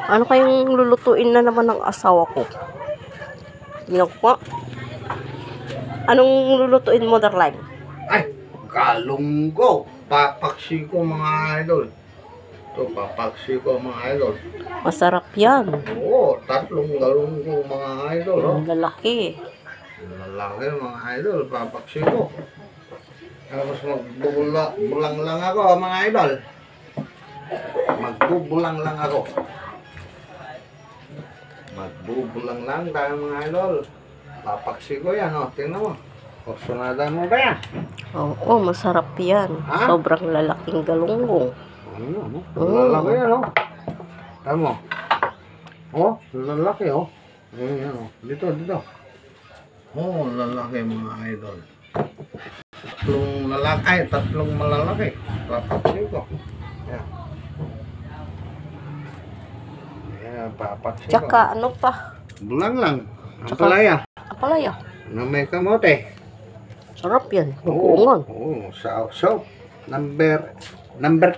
Ano kayong lulutuin na naman ng asawa ko? Tingnan ko. Anong lulutuin mo, darling? Ay, galunggo. Papaksi ko mga idol. Ito, papaksi ko mga idol. Masarap yan. Oo, 3 galunggo mga idol. Oh. Ang lalaki. Lalaki mga idol, papaksi ko. Tapos magbubulang lang ako mga idol. Magbubulang lang ako. Magbubulang lang tayo mga idol. Papaksi ko yan, oh. Tingnan mo. Kusunada mo ba yan? Oo, masarap yan. Ha? Sobrang lalaking galunggong. Ano? Lalaki yan, oh. Tama mo. Oh, lalaki, oh. Ayan, oh. Dito. Oh, lalaki mga idol. 3 lalaki, ay, 3 malalaki. Papaksi ko. Yan. Yan, papaksi ko. Tsaka, ano pa? Bulang lang. Ang palaya. Apalaya. Na may kamote. Sarap yan. Kukungan. Oo, soup. Number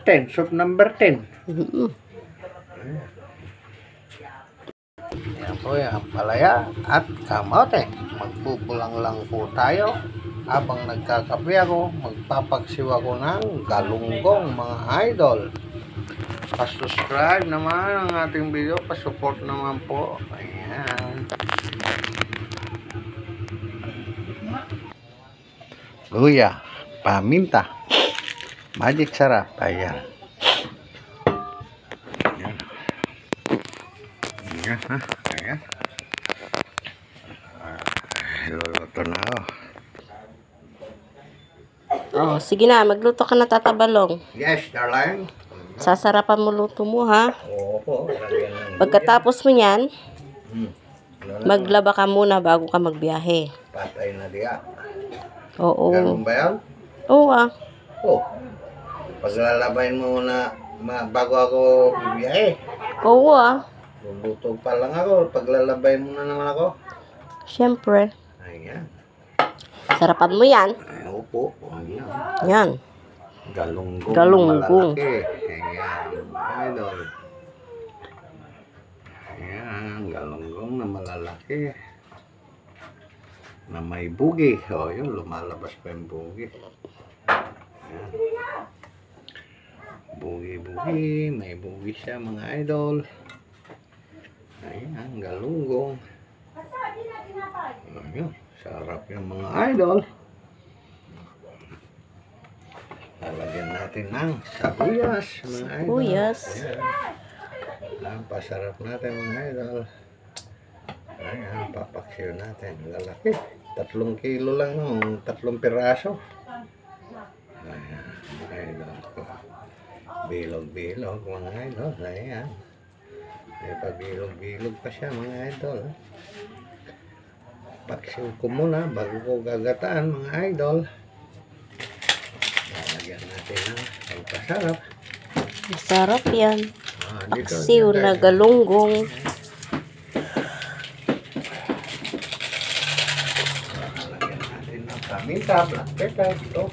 10. Soup number 10. Yan po yan. Palaya at kamote. Magbubulang lang po tayo. Habang nagkakape ako, magpapaksiw ako ng galunggong mga idol. Pa-subscribe naman ang ating video. Pa-support naman po. Ayan. Luya, paminta, magic sarap. Ayan. Ayan, ha? Ayan. Luluto na ako. Oh, sige na, magluto ka na, tatabalong. Yes, darling. Sasarapan mo luto mo, ha? Opo. Pagkatapos mo yan, maglaba ka muna bago ka magbiyahe. Patay na diya. Oo. Ganun ba yan? Oo, ah. Oh. Paglalabayin mo na bago ako bibiyahe. Oo, ah. Luluto pa lang ako. Paglalabayin mo na naman ako. Siyempre. Ayan. Sarapan mo yan. Ay, opo. Ayan. Yan. Galunggong. Galunggong. Malalaki. Ayan. Idol. Ayan. Galunggong na malalaki. Na may bugi. O, yun. Lumalabas pa yung bugi. Ayan. Bugi. May bugi siya mga idol. Ayan. Galunggong. Ayan. Sarap yung mga idol. Lalagyan natin ng sabuyas, mga idol. Sabuyas. Ayan. Pasarap natin mga idol. Ayan, papaksiw natin. Lalaki. 3 kilo lang nung 3 piraso. Ayan, idol ko. Bilog-bilog mga idol. Ayan. May pabilog-bilog pa siya mga idol. Paksiw ko muna bago ko gagataan mga idol. Lalagyan natin ng pagpasarap. Masarap yan. Dito, Paksiw na galunggong. Lalagyan natin ng paminta, black pepper, ito.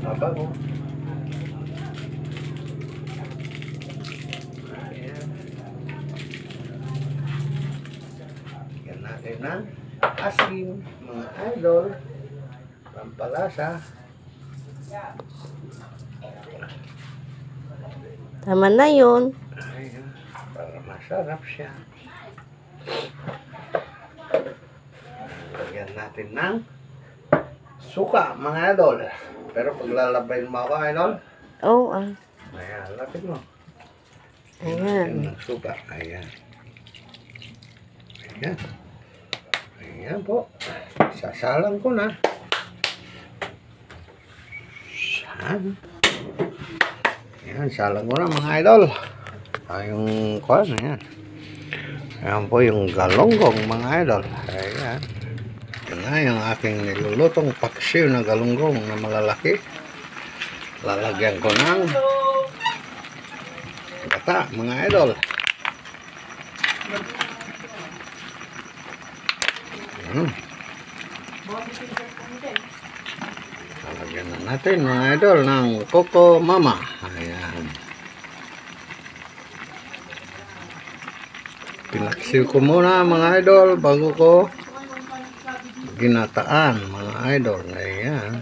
Mabago. Yan natin ng asin, mga idol. Pampalasa. Tama na yun. Ayan, para masarap siya. Lagyan natin ng suka, mga idol. Pero paglalabayin mo ako, idol. Oo, ah. Ayan, lapit mo. Ayan. Ng suka. Ayan. Ayan. Ayan po. Sasalang ko na. Ayan, salang ko na mga idol. Yung kwan, ayan. Ayan po yung galunggong mga idol. Ayan. Ito na yung aking nilulutong paksiw na galunggong na malalaki. Lalagyan ko ng gata mga idol. Lagyan na natin mga idol ng Coco Mama. Ayan. Pinaksiw ko muna mga idol bago ko ginataan mga idol. Ayan.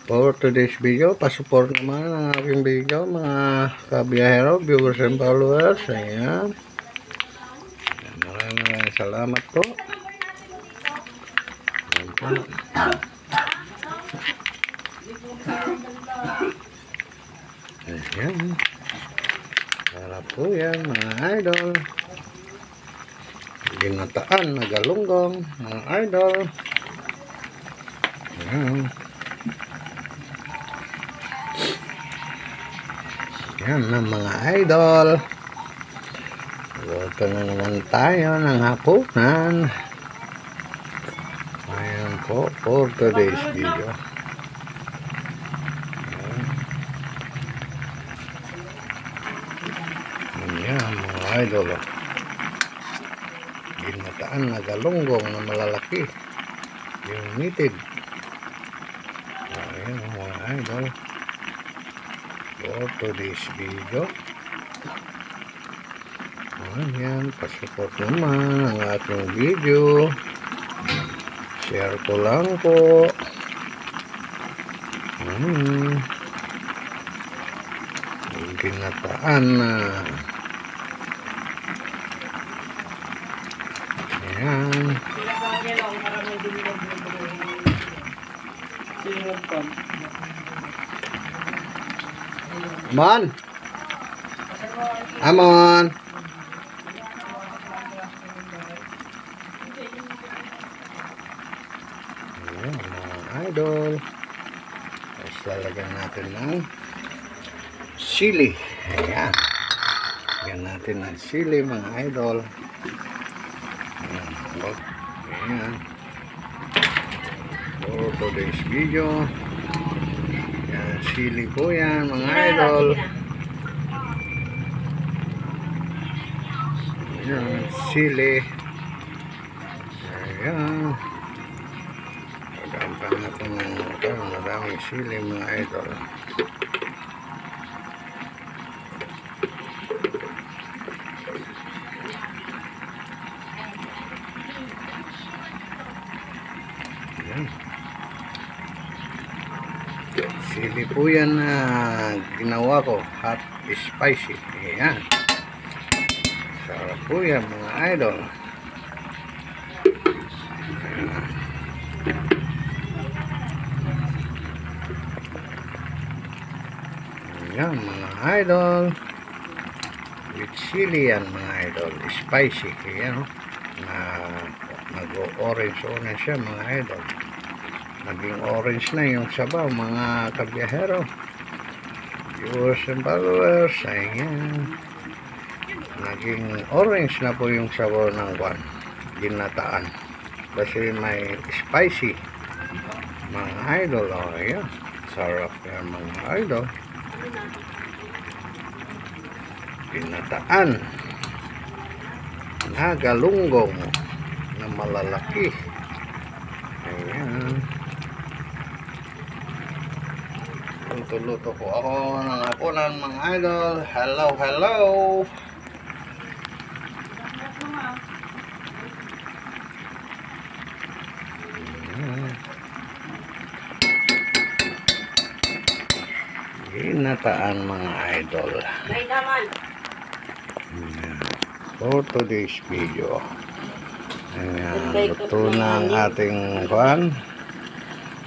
For today's video, pasupport naman ang aking video mga kabiyahero, viewers and followers. Ayan. Maraming salamat po. Ayan po. Ayan. Sarap po yan mga idol. Ginataan na galunggong mga idol. Ayan. Yan na mga idol. Luto na naman tayo ng hapunan. Ayan po for today's video. Ayan mga idol. Ginataan na galunggong na malalaki. Yung nitid. Ayan mga idol. For today's video. Ayan, pasupport naman ang ating video. Share ko lang po. Ginataan na. Ayan. Man. Amon. Ayan, mga idol. Tapos lalagyan natin ng sili. Ayan. Lagyan natin ng sili mga idol. Ayan. Ayan. For today's video. Ayan, sili po yan mga idol. Ayan, sili. Ayan. Pagkampan natin ng maraming sili mga idol. Ayan. Sili po yan na ginawa ko, hot spicy. Ayan. Sarap po yan mga idol. Ayan mga idol. With chili yan mga idol. Spicy. Ayan o. Nag-orange siya mga idol. Naging orange na yung sabaw mga kabiyahero, viewers and followers. Ayan, naging orange na po yung sabaw ng ginataan kasi may spicy mga idol. Ayan, sarap yan mga idol. Ginataan na galunggong na malalaki. Ayan. Luto-luto po ako ng hapunan mga idol. Hello, hello. Ginataan mga idol. For today's video. Ayan, luto na ang ating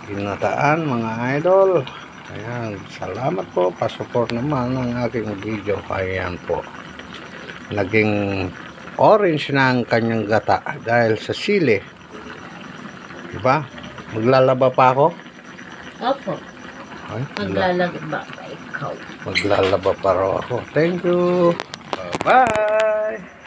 ginataan mga idol. Ayan, salamat po, pasupport naman ang aking video. Ayan po, naging orange na ang kanyang gata dahil sa sili, diba? Maglalaba pa ako? Opo. Ay, Maglalaba pa ikaw. maglalaba pa raw ako. Thank you. Bye bye.